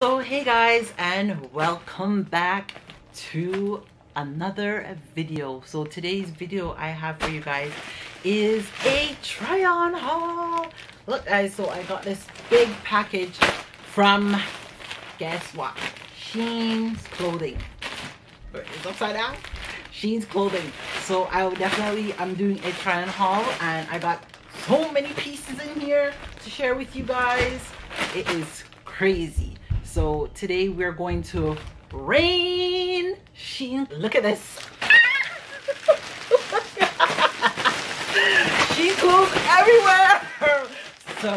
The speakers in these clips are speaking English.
So hey guys, and welcome back to another video. So today's video I have for you guys is a try on haul. Look guys, so I got this big package from, guess what, Shein's clothing. It's upside down. Shein's clothing. So I'm doing a try on haul, and I got so many pieces in here to share with you guys. It is crazy. So today we're going to rain Shein. Look at this. Shein clothes everywhere. So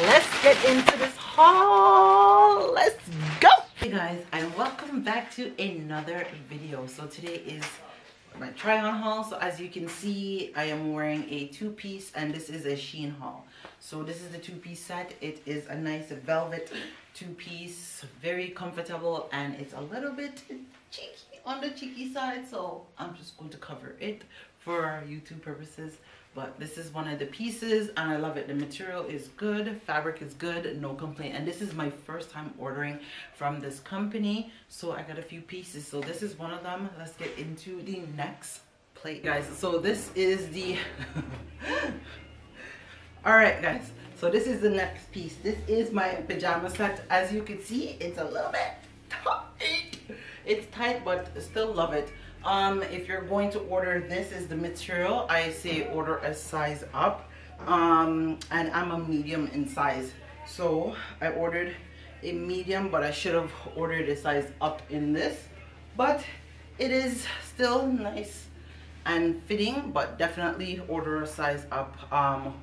let's get into this haul. Let's go. Hey guys, and welcome back to another video. So today is my try on haul. So as you can see, I am wearing a two-piece, and this is a Shein haul. So this is the two-piece set. It is a nice velvet two-piece, very comfortable, and it's a little bit cheeky on the cheeky side, so I'm just going to cover it for YouTube purposes. But this is one of the pieces, and I love it. The material is good, fabric is good, no complaint. And this is my first time ordering from this company, so I got a few pieces. So this is one of them. Let's get into the next plate, guys. So this is the all right guys, so this is the next piece. This is my pajama set. As you can see, it's a little bit tight. It's tight, but still love it. If you're going to order, this is the material. I say order a size up, and I'm a medium in size, so I ordered a medium, but I should have ordered a size up in this. But it is still nice and fitting, but definitely order a size up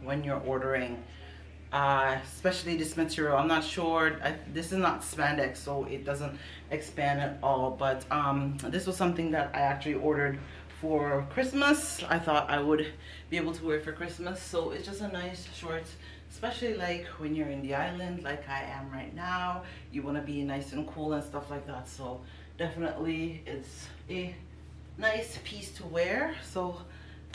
when you're ordering, especially this material. I'm not sure, this is not spandex, so it doesn't expand at all, but this was something that I actually ordered for Christmas. I thought I would be able to wear for Christmas, so it's just a nice short, especially like when you're in the island like I am right now. You want to be nice and cool and stuff like that, so definitely it's a nice piece to wear. So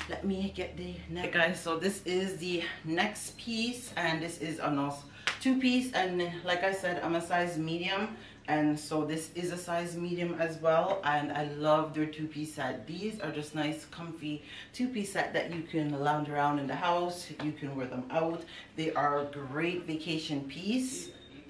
let me get the next, guys. So this is the next piece, and this is a nice two-piece, and like I said, I'm a size medium, and so this is a size medium as well. And I love their two-piece set. These are just nice comfy two-piece set that you can lounge around in the house. You can wear them out. They are a great vacation piece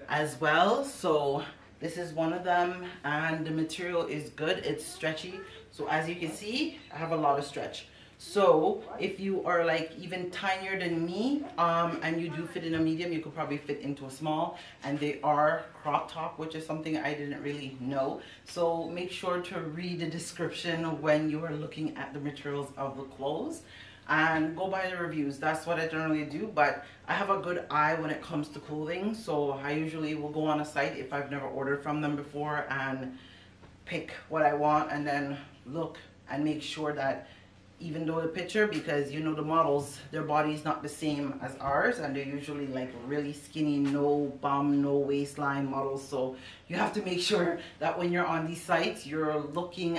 as well. So this is one of them, and the material is good. It's stretchy, so as you can see, I have a lot of stretch. So if you are like even tinier than me, and you do fit in a medium, you could probably fit into a small. And they are crop top, which is something I didn't really know. So make sure to read the description when you are looking at the materials of the clothes, and go by the reviews. That's what I generally do, but I have a good eye when it comes to clothing, so I usually will go on a site if I've never ordered from them before and pick what I want, and then look and make sure that even though the picture, because you know the models, their body is not the same as ours, and they're usually like really skinny, no bum, no waistline models, so you have to make sure that when you're on these sites, you're looking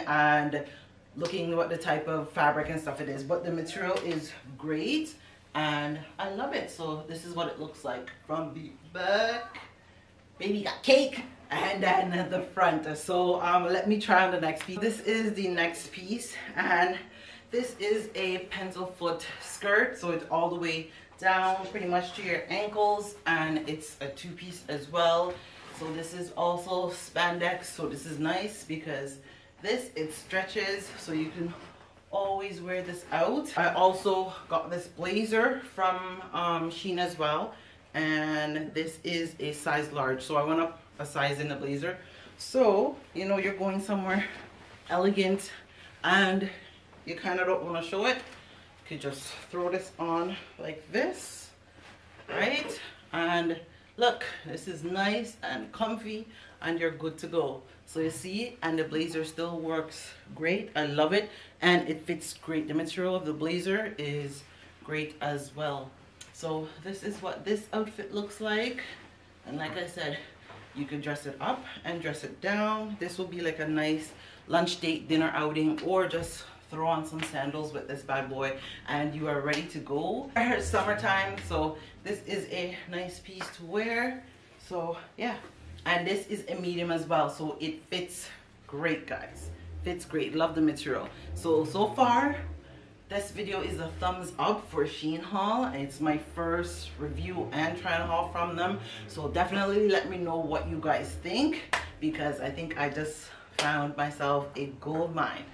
what the type of fabric and stuff it is. But the material is great, and I love it. So this is what it looks like from the back. Baby got cake. And then the front. So let me try on the next piece. This is the next piece, and this is a pencil foot skirt, so it's all the way down pretty much to your ankles, and it's a two-piece as well. So this is also spandex, so this is nice because it stretches, so you can always wear this out. I also got this blazer from Shein as well, and this is a size large, so I went up a size in the blazer. So you know you're going somewhere elegant and you kind of don't want to show it, you could just throw this on like this, right? And look, this is nice and comfy, and you're good to go. So you see, and the blazer still works great. I love it, and it fits great. The material of the blazer is great as well. So this is what this outfit looks like, and like I said, you can dress it up and dress it down. This will be like a nice lunch date, dinner outing, or just throw on some sandals with this bad boy and you are ready to go. Summertime, so this is a nice piece to wear. So yeah, and this is a medium as well, so it fits great, guys. Fits great. Love the material. So far this video is a thumbs up for Shein haul. It's my first review and try on haul from them, so definitely let me know what you guys think, because I think I just found myself a gold mine.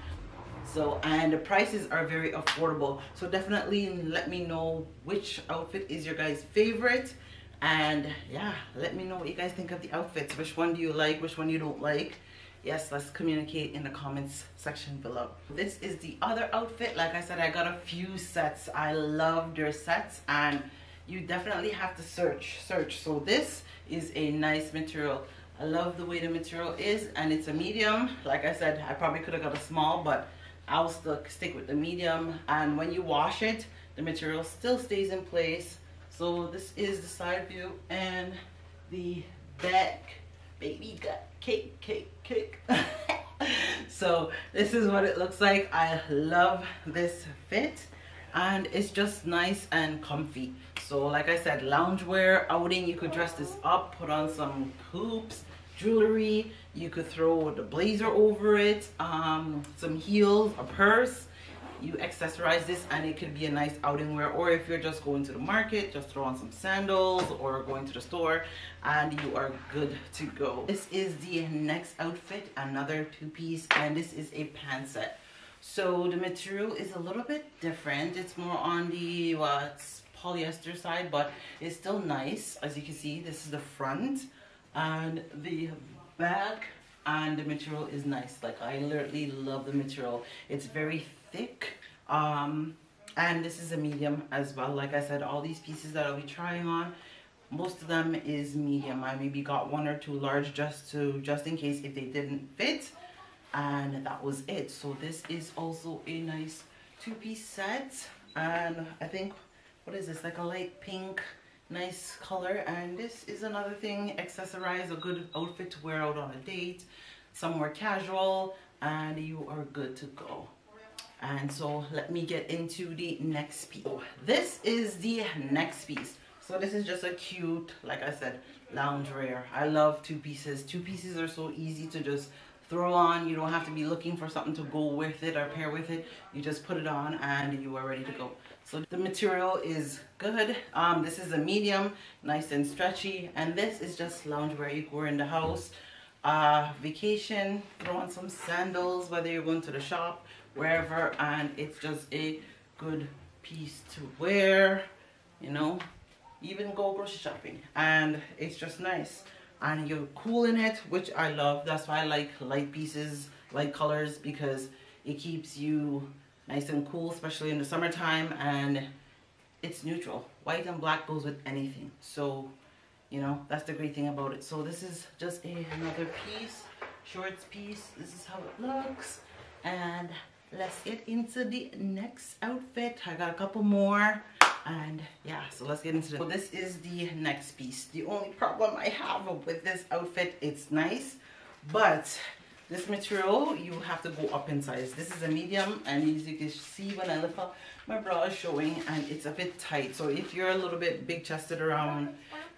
So, and the prices are very affordable, so definitely let me know which outfit is your guys' favorite, and yeah, let me know what you guys think of the outfits. Which one do you like, which one you don't like? Yes, let's communicate in the comments section below. This is the other outfit. Like I said, I got a few sets. I love their sets, and you definitely have to search. So this is a nice material. I love the way the material is, and it's a medium. Like I said, I probably could have got a small, but I'll still stick with the medium. And when you wash it, the material still stays in place. So this is the side view, and the back. Baby got cake. So this is what it looks like. I love this fit, and it's just nice and comfy. So like I said, loungewear, outing, you could dress this up, put on some hoops, jewelry, you could throw the blazer over it, some heels, a purse. You accessorize this and it could be a nice outing wear, or if you're just going to the market, just throw on some sandals, or going to the store and you are good to go. This is the next outfit, another two-piece, and this is a pant set. So the material is a little bit different. It's more on the it's polyester side, but it's still nice. As you can see, this is the front and the back, and the material is nice. Like, I literally love the material. It's very thick, and this is a medium as well. Like I said, all these pieces that I'll be trying on, most of them is medium. I maybe got one or two large just in case if they didn't fit, and that was it. So this is also a nice two-piece set, and I think, what is this, like a light pink, nice color. And this is another thing, accessorize, a good outfit to wear out on a date, somewhere casual, and you are good to go. And so let me get into the next piece. This is the next piece. So this is just a cute, like I said, loungewear. I love two pieces. Two pieces are so easy to just throw on. You don't have to be looking for something to go with it or pair with it. You just put it on and you are ready to go. So the material is good. This is a medium, nice and stretchy, and this is just loungewear. You go in the house, vacation, throw on some sandals, whether you're going to the shop, wherever, and it's just a good piece to wear, you know, even go grocery shopping, and it's just nice, and you're cool in it, which I love. That's why I like light pieces, light colors, because it keeps you nice and cool, especially in the summertime, and it's neutral. White and black goes with anything, so you know, that's the great thing about it. So this is just another piece, shorts piece. This is how it looks, and let's get into the next outfit. I got a couple more, and yeah, so let's get into it. So this is the next piece. The only problem I have with this outfit, it's nice, but this material, you have to go up in size. This is a medium, and as you can see when I lift up, my bra is showing and it's a bit tight. So if you're a little bit big chested around,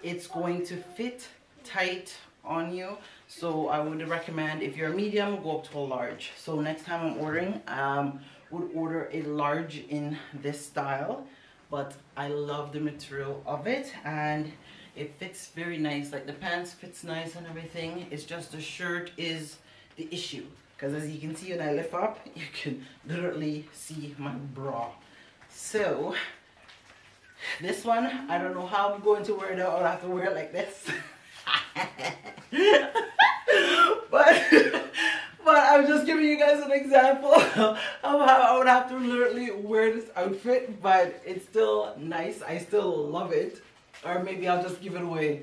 it's going to fit tight on you. So I would recommend, if you're a medium, go up to a large. So next time I'm ordering, would order a large in this style. But I love the material of it, and it fits very nice. Like, the pants fits nice and everything. It's just the shirt is the issue, because as you can see when I lift up, you can literally see my bra. So this one, I don't know how I'm going to wear it out. I'll have to wear it like this. but I'm just giving you guys an example of how I would have to literally wear this outfit, but it's still nice. I still love it. Or maybe I'll just give it away.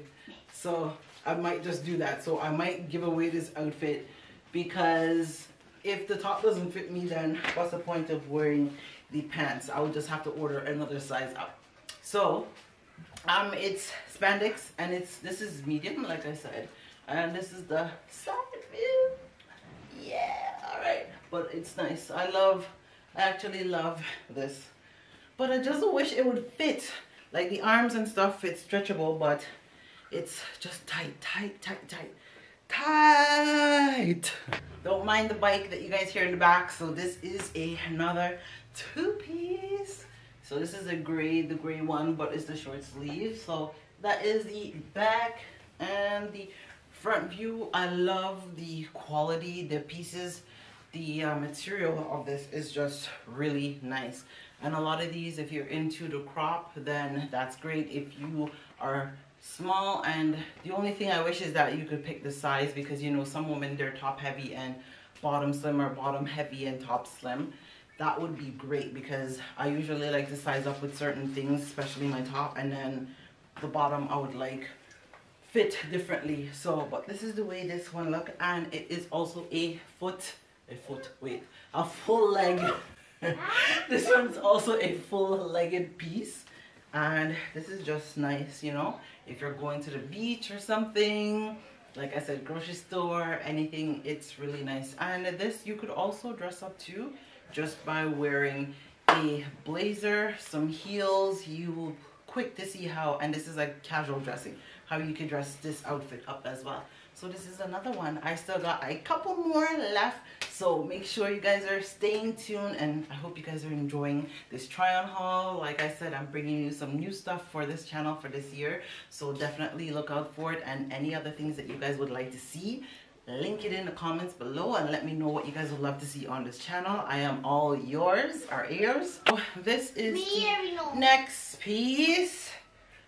So I might just do that. So I might give away this outfit, because if the top doesn't fit me, then what's the point of wearing the pants? I would just have to order another size up. So it's spandex, and this is medium, like I said, and this is the side view. Yeah, all right, but it's nice. I actually love this, but I just wish it would fit. Like, the arms and stuff, it's stretchable, but it's just tight, tight, tight, tight, tight. Don't mind the bike that you guys hear in the back. So this is another two-piece. So this is the gray one, but it's the short sleeve. So that is the back and the front view. I love the quality, the pieces, the material of this is just really nice. And a lot of these, if you're into the crop, then that's great. If you are small, and the only thing I wish is that you could pick the size, because you know some women, they're top heavy and bottom slim, or bottom heavy and top slim. That would be great, because I usually like to size up with certain things, especially my top, and then the bottom I would like fit differently. So but this is the way this one look, and it is also a full leg. This one's also a full-legged piece, and this is just nice, you know, if you're going to the beach or something, like I said, grocery store, anything. It's really nice. And this you could also dress up to just by wearing a blazer, some heels. You quick to see how, and this is like casual dressing, how you could dress this outfit up as well. So this is another one. I still got a couple more left, so make sure you guys are staying tuned, and I hope you guys are enjoying this try on haul. Like I said, I'm bringing you some new stuff for this channel for this year, so definitely look out for it. And any other things that you guys would like to see, link it in the comments below and let me know what you guys would love to see on this channel. I am all yours, our ears. So this is the next piece,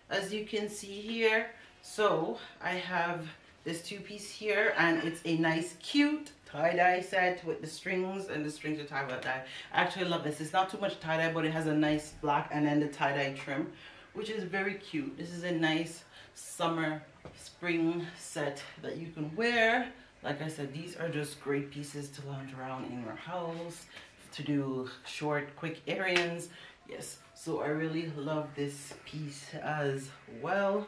as you can see here. So I have this two-piece here, and it's a nice cute tie-dye set with the strings, and the strings are tied with tie. I actually love this. It's not too much tie-dye, but it has a nice black and then the tie-dye trim, which is very cute. This is a nice summer spring set that you can wear. Like I said, these are just great pieces to lounge around in your house, to do short quick errands. Yes, so I really love this piece as well.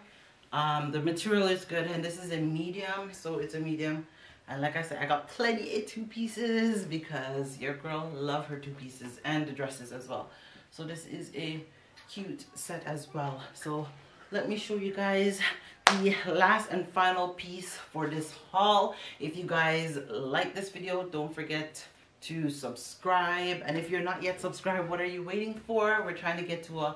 The material is good, and this is a medium, so it's a medium. And like I said, I got plenty of two pieces, because your girl love her two pieces and the dresses as well. So this is a cute set as well. So let me show you guys the last and final piece for this haul. If you guys like this video, don't forget to subscribe. And if you're not yet subscribed, what are you waiting for? We're trying to get to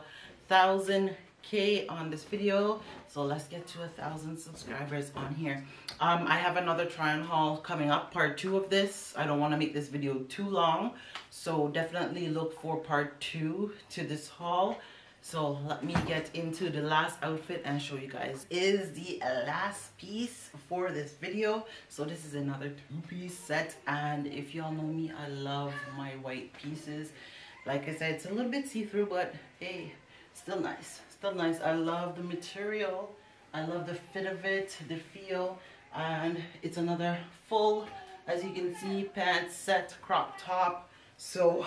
1,000K on this video, so let's get to 1,000 subscribers on here. I have another try on haul coming up, part 2 of this. I don't want to make this video too long, so definitely look for part 2 to this haul. So let me get into the last outfit and show you guys. Is the last piece for this video. So this is another two-piece set, and if y'all know me, I love my white pieces. Like I said, it's a little bit see-through, but hey, still nice, still nice. I love the material, I love the fit of it, the feel, and it's another full, as you can see, pants set, crop top. So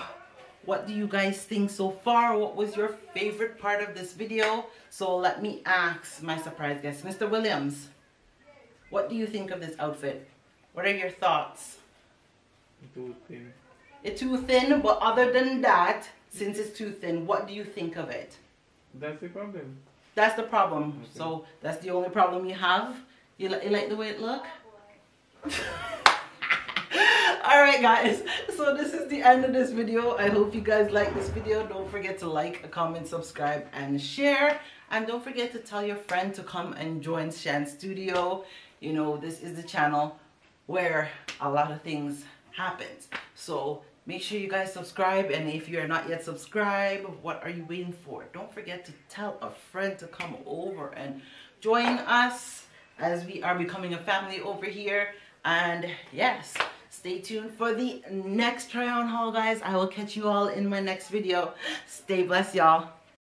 what do you guys think so far? What was your favorite part of this video? So let me ask my surprise guest, Mr. Williams, what do you think of this outfit? What are your thoughts? Too thin. It's too thin, but other than that, since it's too thin, what do you think of it? That's the problem. That's the problem. Okay. So that's the only problem you have? You like the way it look? Alright guys, so this is the end of this video. I hope you guys like this video. Don't forget to like, comment, subscribe, and share. And don't forget to tell your friend to come and join Shan Studio. You know, this is the channel where a lot of things happen. So make sure you guys subscribe, and if you're not yet subscribed, what are you waiting for? Don't forget to tell a friend to come over and join us, as we are becoming a family over here. And yes, stay tuned for the next try on haul, guys. I will catch you all in my next video. Stay blessed, y'all.